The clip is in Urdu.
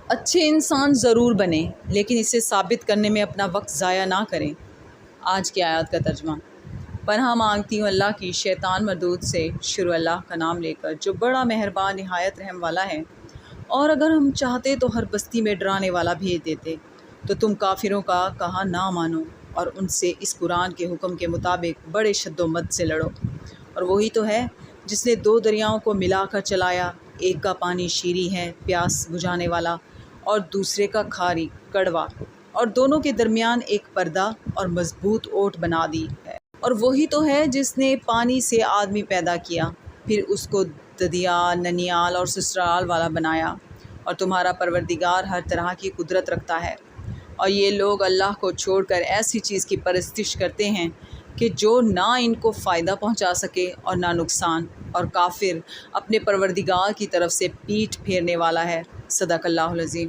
اچھے انسان ضرور بنیں لیکن اسے ثابت کرنے میں اپنا وقت ضائع نہ کریں۔ آج کی آیات کا ترجمہ۔ پناہ مانگتی ہوں اللہ کی شیطان مردود سے، شروع اللہ کا نام لے کر جو بڑا مہربان نہایت رحم والا ہے۔ اور اگر ہم چاہتے تو ہر بستی میں ڈرانے والا بھیج دیتے، تو تم کافروں کا کہا نہ مانو اور ان سے اس قرآن کے حکم کے مطابق بڑے شد و مد سے لڑو۔ اور وہی تو ہے جس نے دو دریاؤں کو ملا کر چلایا، ایک کا پانی شیریں ہے پیاس بجھانے والا اور دوسرے کا کھاری کڑوا، اور دونوں کے درمیان ایک پردہ اور مضبوط اوٹ بنا دی ہے۔ اور وہی تو ہے جس نے پانی سے آدمی پیدا کیا، پھر اس کو ددیال، ننیال اور سسرال والا بنایا، اور تمہارا پروردگار ہر طرح کی قدرت رکھتا ہے۔ اور یہ لوگ اللہ کو چھوڑ کر ایسی چیز کی پرستش کرتے ہیں کہ جو نہ ان کو فائدہ پہنچا سکے اور نہ نقصان، اور کافر اپنے پروردگار کی طرف سے پیٹھ پھیرنے والا ہے۔ صدق اللہ العظیم۔